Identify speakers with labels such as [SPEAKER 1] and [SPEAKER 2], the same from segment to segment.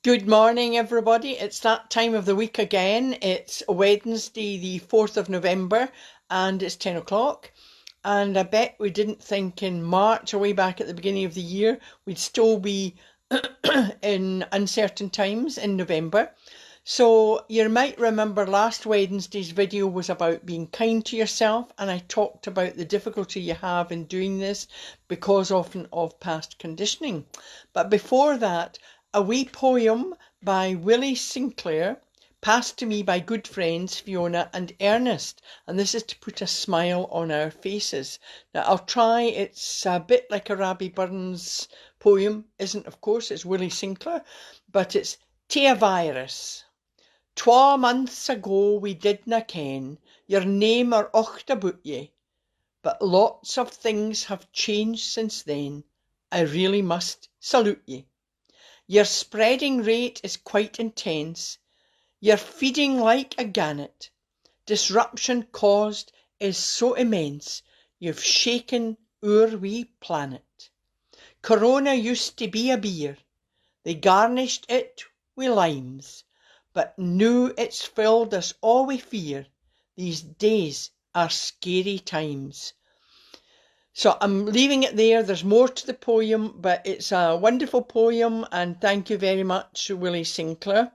[SPEAKER 1] Good morning, everybody. It's that time of the week again. It's Wednesday, the 4th of November, and it's 10 o'clock. And I bet we didn't think in March, or way back at the beginning of the year, we'd still be in uncertain times in November. So you might remember last Wednesday's video was about being kind to yourself, and I talked about the difficulty you have in doing this because often of past conditioning. But before that, a wee poem by Willie Sinclair, passed to me by good friends Fiona and Ernest, and this is to put a smile on our faces. Now I'll try, it's a bit like a Rabbie Burns poem, isn't of course, it's Willie Sinclair, but it's "Tae a Virus. 2 months ago we didna ken your name or ocht about ye, but lots of things have changed since then. I really must salute ye. Your spreading rate is quite intense. You're feeding like a gannet. Disruption caused is so immense. You've shaken our wee planet. Corona used to be a beer. They garnished it with limes. But now it's filled us all with fear. These days are scary times. So I'm leaving it there. There's more to the poem, but it's a wonderful poem, and thank you very much, Willie Sinclair,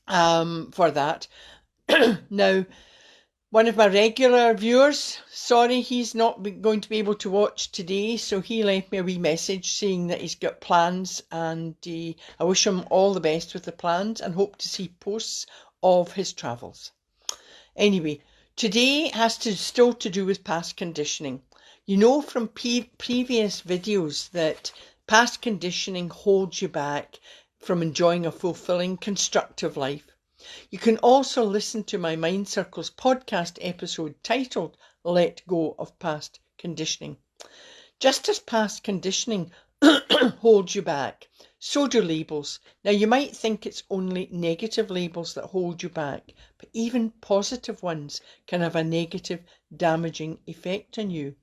[SPEAKER 1] for that. Now, one of my regular viewers, sorry he's not going to be able to watch today, so he left me a wee message saying that he's got plans, and I wish him all the best with the plans and hope to see posts of his travels. Anyway, today has still to do with past conditioning. You know from previous videos that past conditioning holds you back from enjoying a fulfilling, constructive life. You can also listen to my Mind Circles podcast episode titled Let Go of Past Conditioning. Just as past conditioning holds you back, so do labels. Now you might think it's only negative labels that hold you back, but even positive ones can have a negative, damaging effect on you.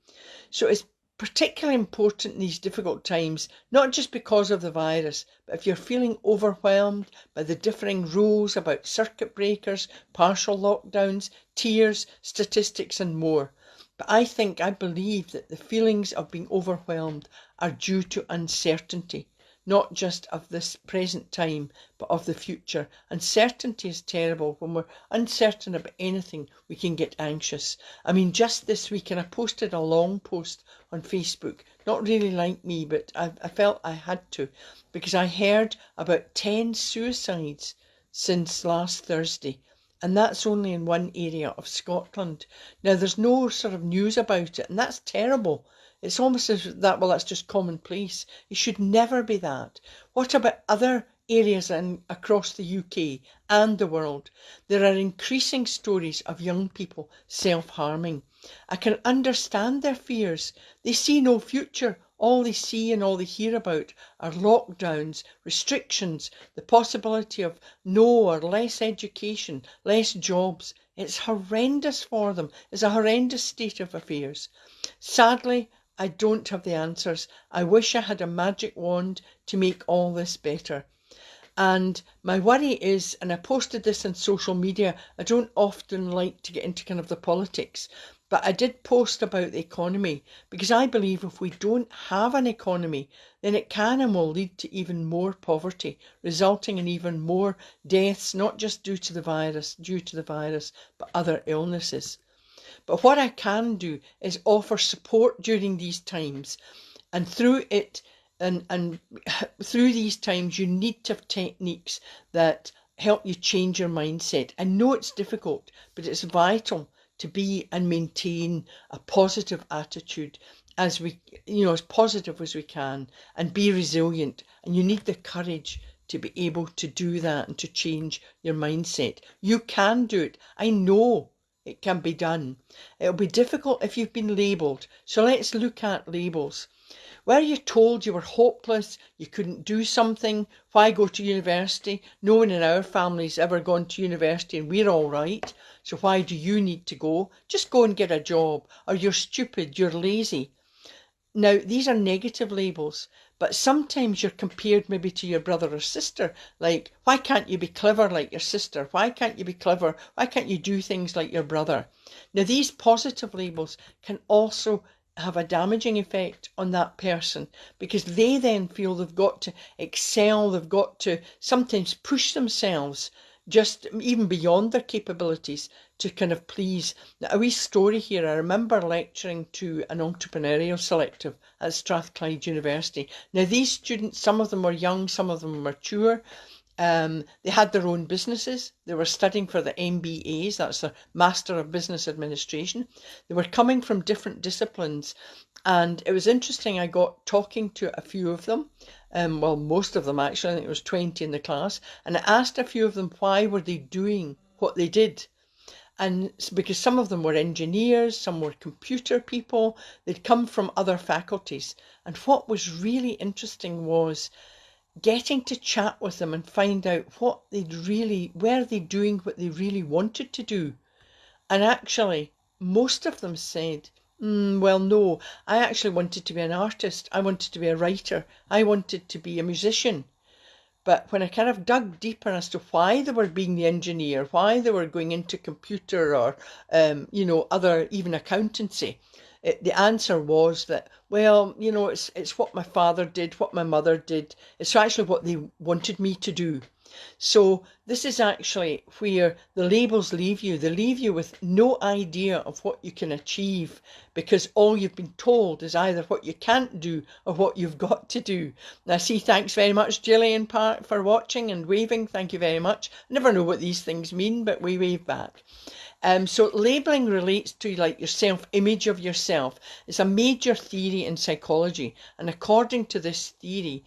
[SPEAKER 1] So it's particularly important in these difficult times, not just because of the virus, but if you're feeling overwhelmed by the differing rules about circuit breakers, partial lockdowns, tiers, statistics and more. But I believe that the feelings of being overwhelmed are due to uncertainty, not just of this present time, but of the future. Uncertainty is terrible. When we're uncertain about anything, we can get anxious. I mean, just this week, and I posted a long post on Facebook, not really like me, but I felt I had to, because I heard about 10 suicides since last Thursday. And that's only in one area of Scotland. Now, there's no sort of news about it, and that's terrible. It's almost as that, well, that's just commonplace. It should never be that. What about other areas across the UK and the world? There are increasing stories of young people self-harming. I can understand their fears. They see no future. All they see and all they hear about are lockdowns, restrictions, the possibility of no or less education, less jobs. It's horrendous for them. It's a horrendous state of affairs. Sadly, I don't have the answers. I wish I had a magic wand to make all this better. And my worry is, and I posted this on social media, I don't often like to get into kind of the politics, but I did post about the economy, because I believe if we don't have an economy, then it can and will lead to even more poverty, resulting in even more deaths, not just due to the virus, but other illnesses. But what I can do is offer support during these times, and through it, and through these times, you need to have techniques that help you change your mindset. I know it's difficult, but it's vital to be and maintain a positive attitude as positive as we can, and be resilient. And you need the courage to be able to do that and to change your mindset. You can do it. I know it can be done. It'll be difficult if you've been labelled. So let's look at labels. Were you told you were hopeless, you couldn't do something? Why go to university? No one in our family's ever gone to university and we're all right. So why do you need to go? Just go and get a job. Or you're stupid, you're lazy. Now, these are negative labels, But sometimes you're compared maybe to your brother or sister. Like, why can't you be clever like your sister? Why can't you be clever? Why can't you do things like your brother? Now, these positive labels can also have a damaging effect on that person, because they then feel they've got to excel, they've got to sometimes push themselves just even beyond their capabilities to kind of please. Now, a wee story here. I remember lecturing to an entrepreneurial selective at Strathclyde University. Now, these students, some of them were young, some of them were mature. They had their own businesses. They were studying for the MBAs, that's the Master of Business Administration. They were coming from different disciplines, and it was interesting. I got talking to a few of them, well, most of them actually. I think there was 20 in the class, and I asked a few of them why were they doing what they did. And because some of them were engineers, some were computer people, they'd come from other faculties. And what was really interesting was getting to chat with them and find out what they'd really, were they doing what they really wanted to do. And actually, most of them said, well, no, I actually wanted to be an artist. I wanted to be a writer. I wanted to be a musician. But when I kind of dug deeper as to why they were being the engineer, why they were going into computer or, other, even accountancy, the answer was that, well, it's what my father did, what my mother did. It's actually what they wanted me to do. So this is actually where the labels leave you. They leave you with no idea of what you can achieve, because all you've been told is either what you can't do or what you've got to do. And I see, thanks very much, Gillian Park, for watching and waving. Thank you very much. I never know what these things mean, but we wave back. So labelling relates to like your self-image of yourself. It's a major theory in psychology, and according to this theory,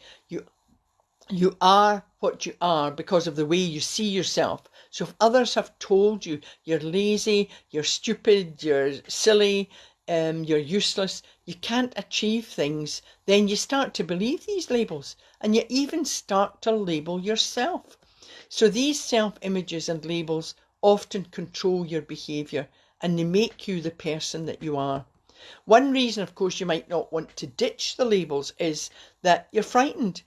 [SPEAKER 1] you are what you are because of the way you see yourself. So if others have told you you're lazy, you're stupid, you're silly, you're useless, you can't achieve things, then you start to believe these labels, and you even start to label yourself. So these self-images and labels often control your behaviour, and they make you the person that you are. One reason, of course, you might not want to ditch the labels is that you're frightened.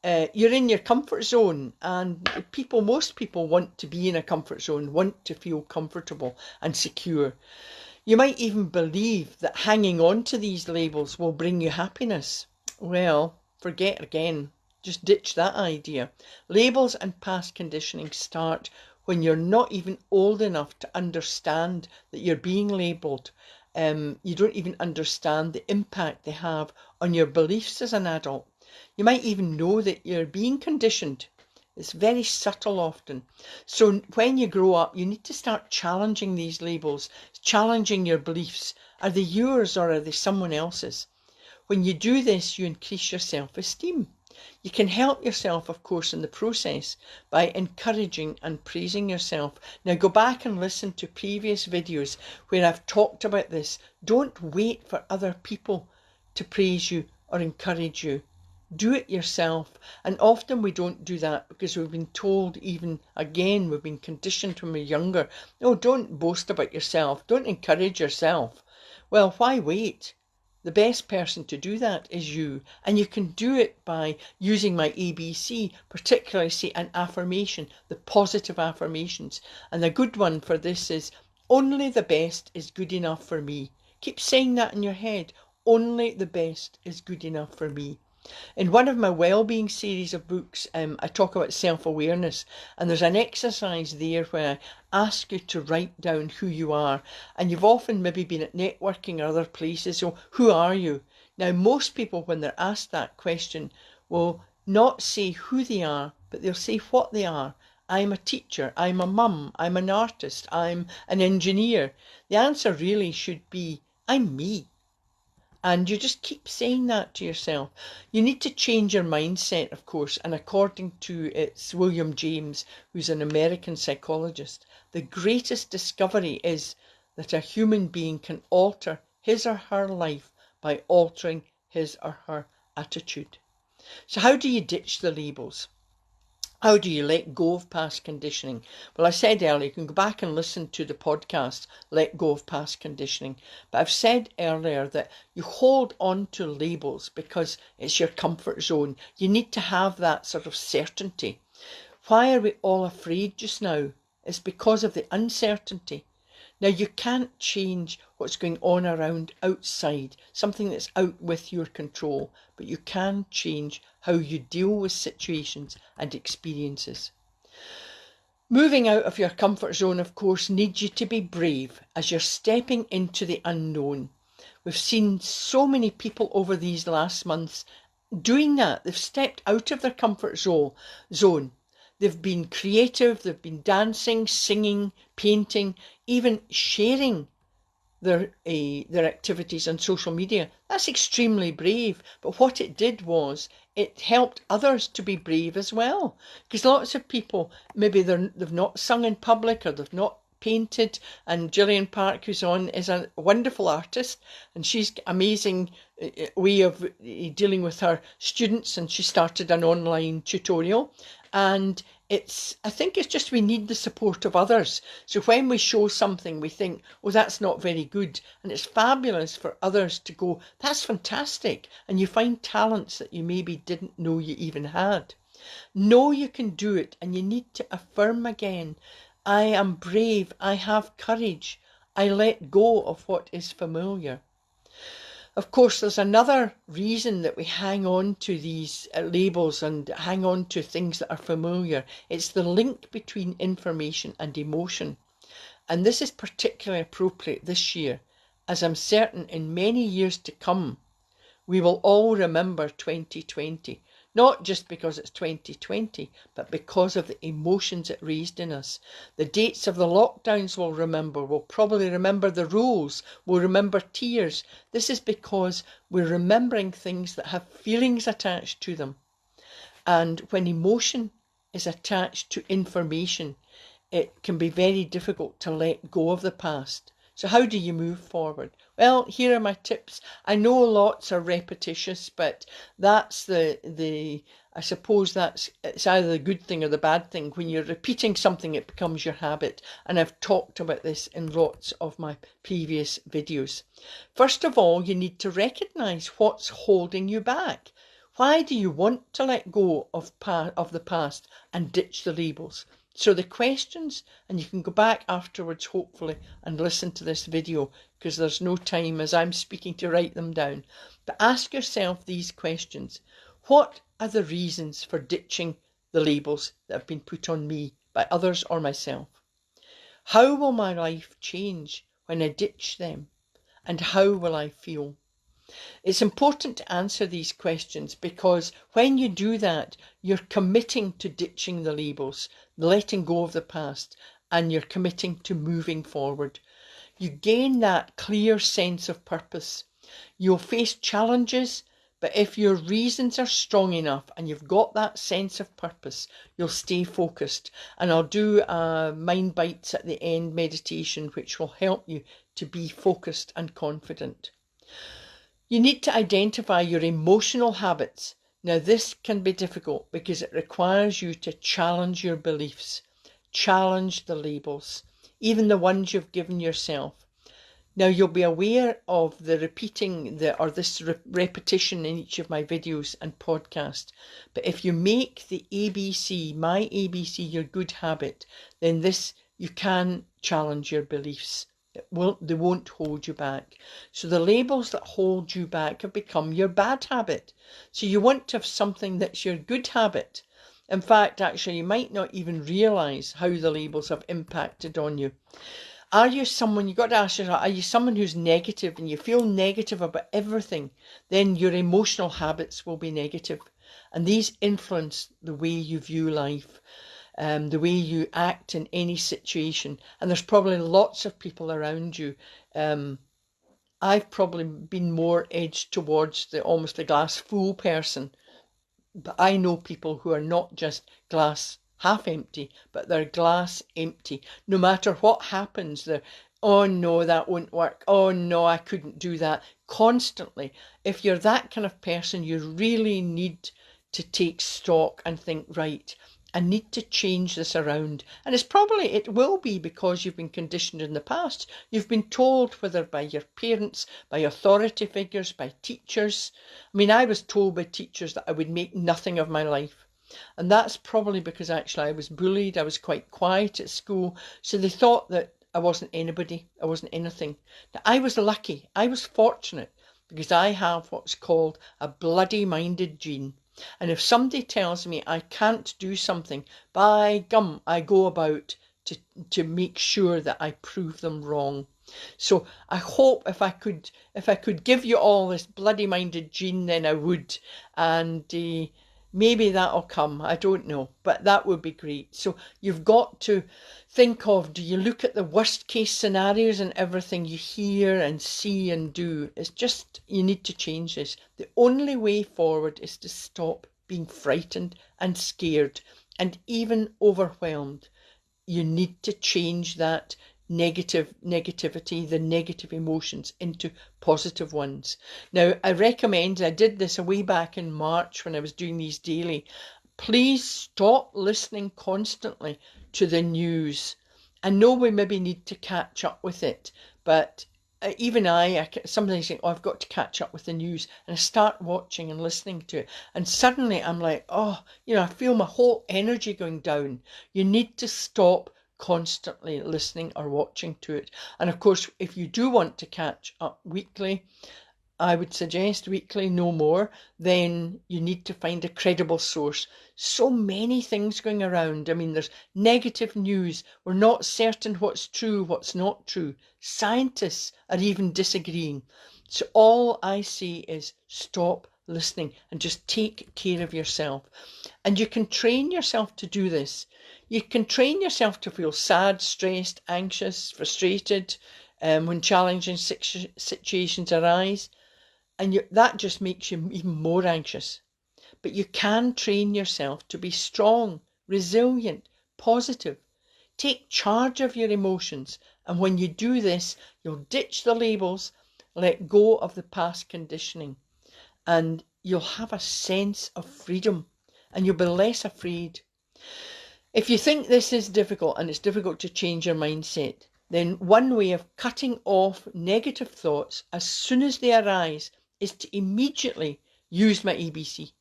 [SPEAKER 1] You're in your comfort zone, and most people want to be in a comfort zone, want to feel comfortable and secure. You might even believe that hanging on to these labels will bring you happiness. Well, forget again. Just ditch that idea. Labels and past conditioning start when you're not even old enough to understand that you're being labelled. You don't even understand the impact they have on your beliefs as an adult. You might even know that you're being conditioned. It's very subtle often. So when you grow up, you need to start challenging these labels, challenging your beliefs. Are they yours or are they someone else's? When you do this, you increase your self-esteem. You can help yourself, of course, in the process by encouraging and praising yourself. Now go back and listen to previous videos where I've talked about this. Don't wait for other people to praise you or encourage you. Do it yourself. And often we don't do that because we've been told, even again, we've been conditioned when we're younger. No, don't boast about yourself. Don't encourage yourself. Well, why wait? The best person to do that is you. And you can do it by using my ABC, particularly say an affirmation, the positive affirmations. And a good one for this is, only the best is good enough for me. Keep saying that in your head. Only the best is good enough for me. In one of my well-being series of books, I talk about self-awareness, and there's an exercise there where I ask you to write down who you are. And you've often maybe been at networking or other places, so who are you? Now, most people, when they're asked that question, will not say who they are, but they'll say what they are. I'm a teacher, I'm a mum, I'm an artist, I'm an engineer. The answer really should be, I'm me. And you just keep saying that to yourself. You need to change your mindset, of course. And according to it's William James, who's an American psychologist, the greatest discovery is that a human being can alter his or her life by altering his or her attitude. So how do you ditch the labels? How do you let go of past conditioning? Well, I said earlier, you can go back and listen to the podcast, Let Go of Past Conditioning. But I've said earlier that you hold on to labels because it's your comfort zone. You need to have that sort of certainty. Why are we all afraid just now? It's because of the uncertainty. Now, you can't change what's going on around outside, something that's out with your control, but you can change how you deal with situations and experiences. Moving out of your comfort zone, of course, needs you to be brave as you're stepping into the unknown. We've seen so many people over these last months doing that. They've stepped out of their comfort zone. They've been creative, they've been dancing, singing, painting, even sharing their activities on social media. That's extremely brave. But what it did was it helped others to be brave as well. Because lots of people, maybe they've not sung in public or they've not painted, and Gillian Park, who's on, is a wonderful artist, and she's amazing way of dealing with her students, and she started an online tutorial. And I think it's just we need the support of others. So when we show something, we think, oh, that's not very good. And it's fabulous for others to go, that's fantastic. And you find talents that you maybe didn't know you even had. Know you can do it, and you need to affirm again, I am brave, I have courage, I let go of what is familiar. Of course, there's another reason that we hang on to these labels and hang on to things that are familiar. It's the link between information and emotion. And this is particularly appropriate this year, as I'm certain in many years to come, we will all remember 2020. Not just because it's 2020, but because of the emotions it raised in us. The dates of the lockdowns we'll probably remember the rules, we'll remember tears. This is because we're remembering things that have feelings attached to them. And when emotion is attached to information, it can be very difficult to let go of the past. So how do you move forward? Well, here are my tips. I know lots are repetitious, but that's I suppose it's either the good thing or the bad thing. When you're repeating something, it becomes your habit. And I've talked about this in lots of my previous videos. First of all, you need to recognise what's holding you back. Why do you want to let go of the past and ditch the labels? So the questions, and you can go back afterwards hopefully and listen to this video because there's no time as I'm speaking to write them down. But ask yourself these questions. What are the reasons for ditching the labels that have been put on me by others or myself? How will my life change when I ditch them? And how will I feel? It's important to answer these questions because when you do that, you're committing to ditching the labels, letting go of the past, and you're committing to moving forward. You gain that clear sense of purpose. You'll face challenges, but if your reasons are strong enough and you've got that sense of purpose, you'll stay focused. And I'll do a Mind Bites at the end meditation, which will help you to be focused and confident. You need to identify your emotional habits. Now, this can be difficult because it requires you to challenge your beliefs, challenge the labels, even the ones you've given yourself. Now, you'll be aware of the repeating this repetition in each of my videos and podcasts. But if you make the ABC, my ABC, your good habit, then you can challenge your beliefs. They won't hold you back. So the labels that hold you back have become your bad habit. So you want to have something that's your good habit. In fact, actually, you might not even realise how the labels have impacted on you. Are you someone, you've got to ask yourself, are you someone who's negative and you feel negative about everything? Then your emotional habits will be negative. And these influence the way you view life. The way you act in any situation. And there's probably lots of people around you. I've probably been more edged towards almost the glass full person. But I know people who are not just glass half empty, but they're glass empty. No matter what happens, they're, oh no, that won't work. Oh no, I couldn't do that. Constantly. If you're that kind of person, you really need to take stock and think, right, I need to change this around. And it will be because you've been conditioned in the past. You've been told, whether by your parents, by authority figures, by teachers. I mean, I was told by teachers that I would make nothing of my life. And that's probably because actually I was bullied. I was quite quiet at school. So they thought that I wasn't anybody. I wasn't anything. Now, I was lucky. I was fortunate because I have what's called a bloody-minded gene. And if somebody tells me I can't do something, by gum, I go about to make sure that I prove them wrong. So I hope if I could give you all this bloody-minded gene, then I would. And maybe that'll come. I don't know, but that would be great. So you've got to think of, do you look at the worst case scenarios and everything you hear and see and do? It's just, you need to change this. The only way forward is to stop being frightened and scared and even overwhelmed. You need to change that negativity, the negative emotions, into positive ones. Now, I did this way back in March when I was doing these daily. Please stop listening constantly to the news. I know we maybe need to catch up with it, but even I sometimes think, oh, I've got to catch up with the news, and I start watching and listening to it, and suddenly I'm like, oh, I feel my whole energy going down. You need to stop constantly listening or watching to it. And of course, if you do want to catch up weekly, I would suggest weekly, no more, then you need to find a credible source. So many things going around. I mean, there's negative news. We're not certain what's true, what's not true. Scientists are even disagreeing. So all I say is stop listening and just take care of yourself. And you can train yourself to do this. You can train yourself to feel sad, stressed, anxious, frustrated when challenging situations arise. And that just makes you even more anxious. But you can train yourself to be strong, resilient, positive. Take charge of your emotions. And when you do this, you'll ditch the labels, let go of the past conditioning, and you'll have a sense of freedom and you'll be less afraid. If you think this is difficult and it's difficult to change your mindset, then one way of cutting off negative thoughts as soon as they arise is to immediately use my ABC.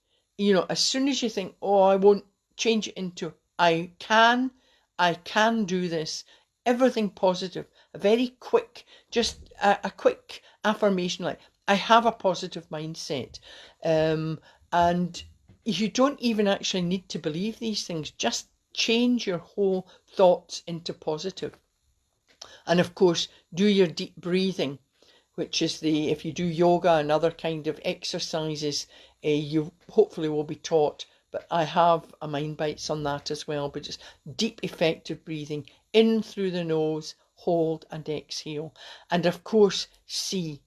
[SPEAKER 1] As soon as you think, oh, I won't, change it into I can do this. Everything positive. A very quick, just a quick affirmation like, I have a positive mindset. And you don't even actually need to believe these things. Just change your whole thoughts into positive. And of course, do your deep breathing, which is if you do yoga and other kind of exercises, you hopefully will be taught. But I have a Mind Bites on that as well. But just deep, effective breathing in through the nose, hold and exhale. And of course, see.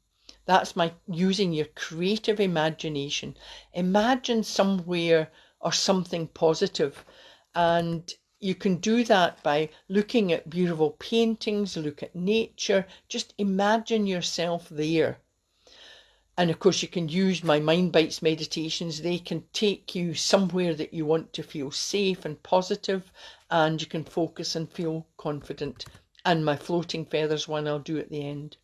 [SPEAKER 1] That's using your creative imagination. Imagine somewhere or something positive. And you can do that by looking at beautiful paintings, look at nature, just imagine yourself there. And of course, you can use my Mind Bites meditations. They can take you somewhere that you want to feel safe and positive, and you can focus and feel confident. And my floating feathers one I'll do at the end.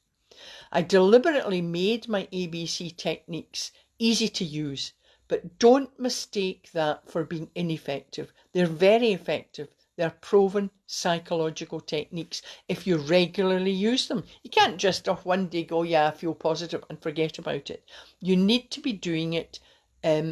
[SPEAKER 1] I deliberately made my ABC techniques easy to use, but don't mistake that for being ineffective. They're very effective. They're proven psychological techniques if you regularly use them. You can't just off one day go, yeah, I feel positive and forget about it. You need to be doing it,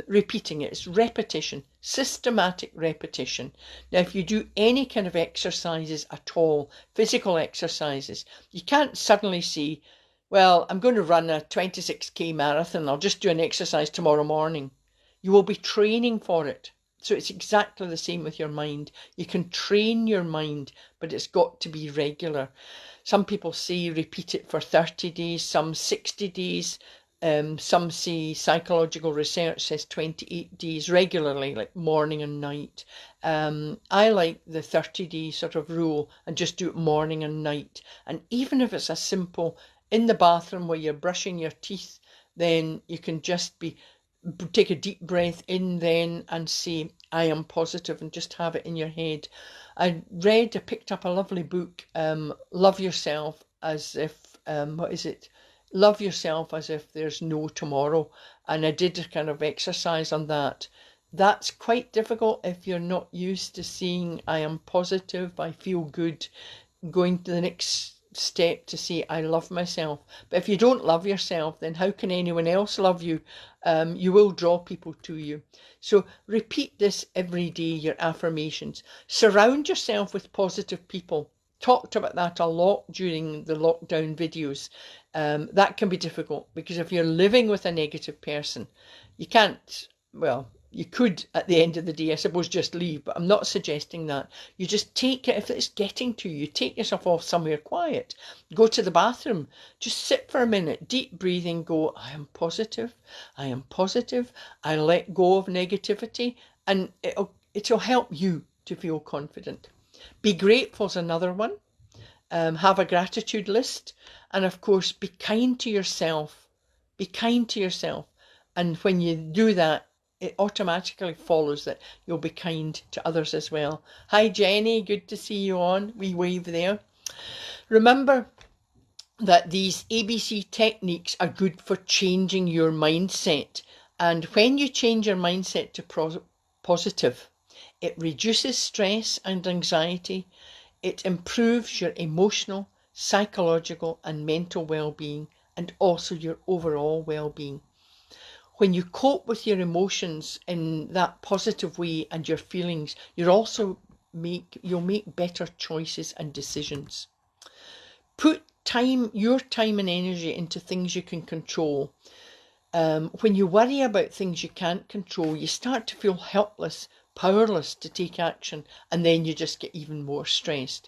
[SPEAKER 1] repeating it. It's repetition, systematic repetition. Now, if you do any kind of exercises at all, physical exercises, you can't suddenly say, well, I'm going to run a 26k marathon. I'll just do an exercise tomorrow morning. You will be training for it. So it's exactly the same with your mind. You can train your mind, but it's got to be regular. Some people say repeat it for 30 days, some 60 days. Some say psychological research says 28 days regularly, like morning and night. I like the 30-day sort of rule and just do it morning and night. And even if it's a simple in the bathroom where you're brushing your teeth, then you can just take a deep breath in then and say, I am positive, and just have it in your head. I picked up a lovely book, Love Yourself as if, what is it? Love yourself as if there's no tomorrow. And I did a kind of exercise on that. That's quite difficult if you're not used to seeing I am positive, I feel good, going to the next step to say I love myself. But if you don't love yourself, then how can anyone else love you? You will draw people to you. So repeat this every day, your affirmations. Surround yourself with positive people. Talked about that a lot during the lockdown videos. That can be difficult because if you're living with a negative person, you can't, well, you could at the end of the day, I suppose, just leave, but I'm not suggesting that. You just take it, if it's getting to you, take yourself off somewhere quiet. Go to the bathroom, just sit for a minute, deep breathing, go, I am positive, I am positive, I let go of negativity, and it'll help you to feel confident. Be grateful is another one. Have a gratitude list, and of course, be kind to yourself. Be kind to yourself. And when you do that, it automatically follows that you'll be kind to others as well. Hi Jenny, good to see you on. We wave there. Remember that these ABC techniques are good for changing your mindset. And when you change your mindset to positive, it reduces stress and anxiety. It improves your emotional, psychological and mental well-being, and also your overall well-being. When you cope with your emotions in that positive way and your feelings, you'll make better choices and decisions. Put your time and energy into things you can control. When you worry about things you can't control, you start to feel helpless, powerless to take action, and then you just get even more stressed.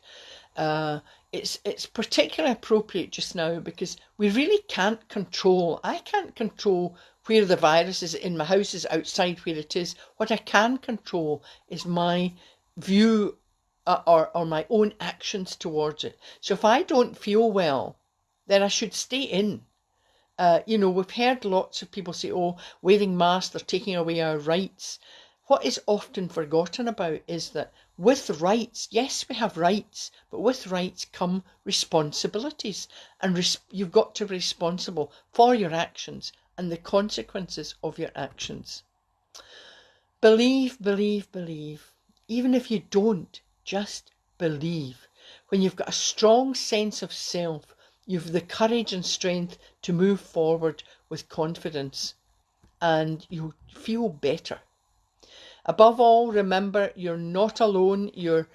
[SPEAKER 1] It's particularly appropriate just now because we really can't control. I can't control where the virus is in my house, is outside where it is. What I can control is my view or my own actions towards it. So if I don't feel well, then I should stay in. We've heard lots of people say, oh, wearing masks, they're taking away our rights. What is often forgotten about is that with rights, yes, we have rights, but with rights come responsibilities. And you've got to be responsible for your actions and the consequences of your actions. Believe, believe, believe. Even if you don't, just believe. When you've got a strong sense of self, you've the courage and strength to move forward with confidence, and you'll feel better. Above all, remember, you're not alone. You're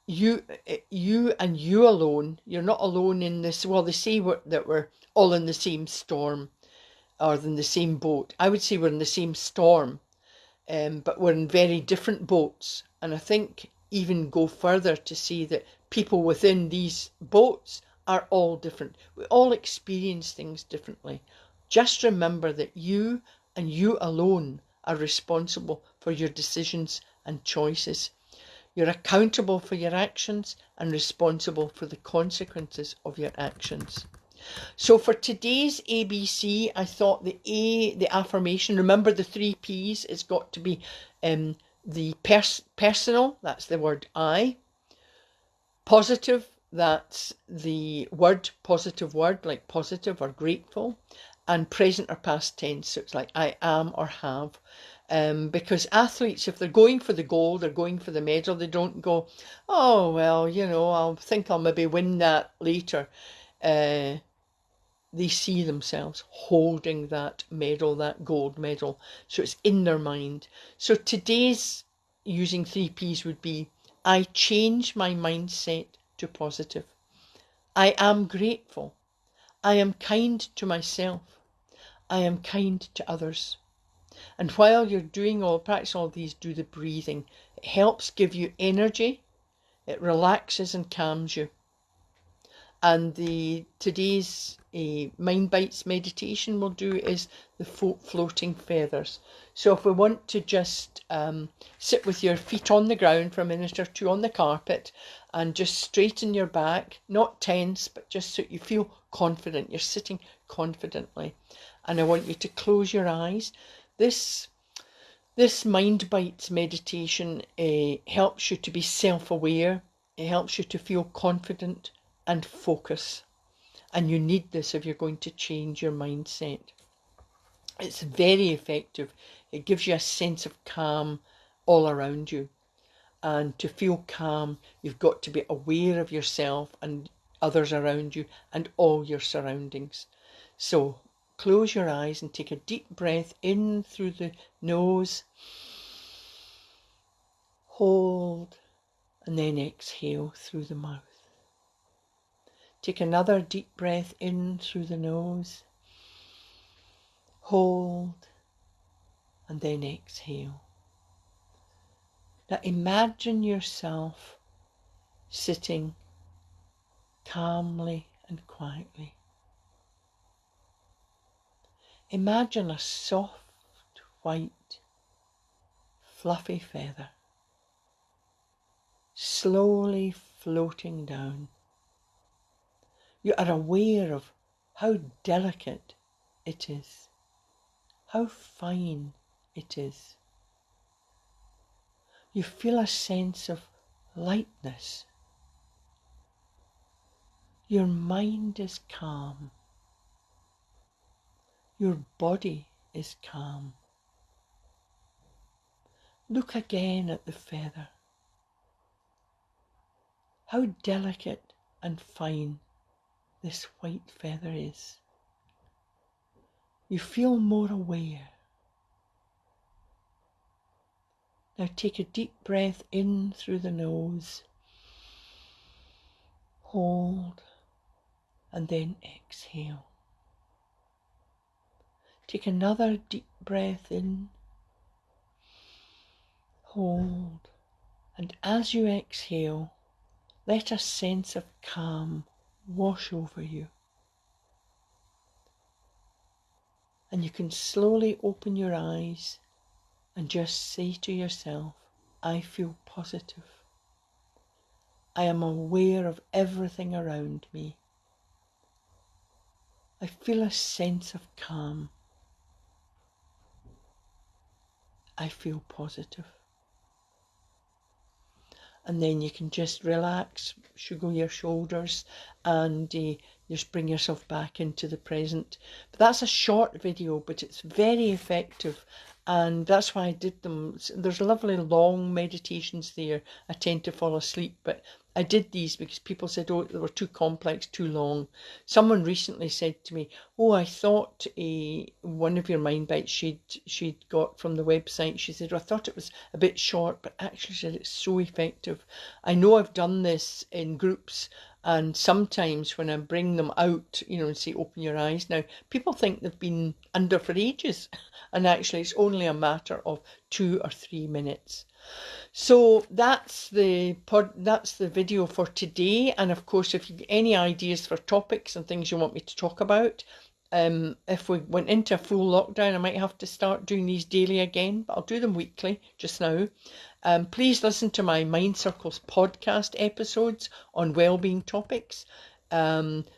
[SPEAKER 1] you and you alone. You're not alone in this. Well, they say that we're all in the same storm or in the same boat. I would say we're in the same storm, but we're in very different boats. And I think even go further to see that people within these boats are all different. We all experience things differently. Just remember that you and you alone are responsible for your decisions and choices. You're accountable for your actions and responsible for the consequences of your actions. So for today's ABC, I thought the affirmation, remember the 3 P's, it's got to be the personal, that's the word I. Positive, that's the positive word, like positive or grateful. And present or past tense, so it's like I am or have. Because athletes, if they're going for the gold, they're going for the medal, they don't go, oh, well, I'll think I'll maybe win that later. They see themselves holding that medal, that gold medal. So it's in their mind. So today's using 3 P's would be, I change my mindset to positive. I am grateful. I am kind to myself. I am kind to others. And while you're practice all these, do the breathing. It helps give you energy. It relaxes and calms you. And today's Mind Bites meditation we'll do is the floating feathers. So if we want to just sit with your feet on the ground for a minute or two on the carpet and just straighten your back, not tense, but just so you feel confident, you're sitting confidently. And I want you to close your eyes. This This Mind Bites meditation helps you to be self-aware. It helps you to feel confident and focus. And you need this if you're going to change your mindset. It's very effective. It gives you a sense of calm all around you. And to feel calm, you've got to be aware of yourself and others around you and all your surroundings. So close your eyes and take a deep breath in through the nose. Hold and then exhale through the mouth. Take another deep breath in through the nose. Hold and then exhale. Now imagine yourself sitting calmly and quietly. Imagine a soft, white, fluffy feather slowly floating down. You are aware of how delicate it is, how fine it is. You feel a sense of lightness. Your mind is calm. Your body is calm. Look again at the feather. How delicate and fine this white feather is. You feel more aware. Now take a deep breath in through the nose. Hold and then exhale. Take another deep breath in. Hold, and as you exhale, let a sense of calm wash over you. And you can slowly open your eyes and just say to yourself, I feel positive. I am aware of everything around me. I feel a sense of calm. I feel positive. And then you can just relax, sugar your shoulders, and just bring yourself back into the present. But that's a short video, but it's very effective, and that's why I did them. There's lovely long meditations there. I tend to fall asleep, but I did these because people said, oh, they were too complex, too long. Someone recently said to me, oh, I thought one of your Mind Bites she'd got from the website. She said, oh, I thought it was a bit short, but actually she said it's so effective. I know I've done this in groups, and sometimes when I bring them out, and say, open your eyes now, people think they've been under for ages. And actually it's only a matter of 2 or 3 minutes. So that's the video for today. And of course, if you get any ideas for topics and things you want me to talk about, if we went into a full lockdown, I might have to start doing these daily again, but I'll do them weekly just now. Please listen to my Mind Circles podcast episodes on wellbeing topics.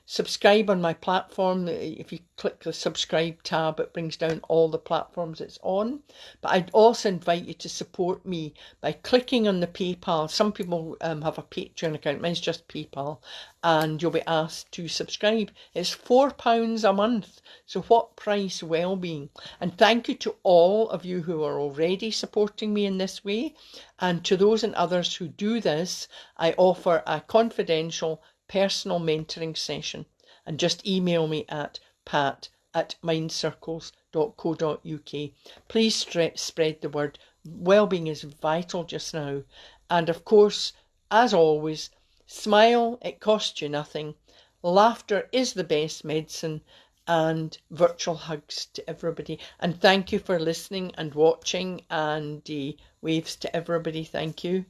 [SPEAKER 1] Subscribe on my platform. If you click the subscribe tab, it brings down all the platforms it's on. But I'd also invite you to support me by clicking on the PayPal. Some people have a Patreon account. Mine's just PayPal, and you'll be asked to subscribe. It's £4 a month. So what price? Wellbeing. And thank you to all of you who are already supporting me in this way. And to those and others who do this, I offer a confidential personal mentoring session, and just email me at pat@mindcircles.co.uk. Please spread the word. Wellbeing is vital just now. And of course, as always, smile, it costs you nothing. Laughter is the best medicine, and virtual hugs to everybody. And thank you for listening and watching, and waves to everybody. Thank you.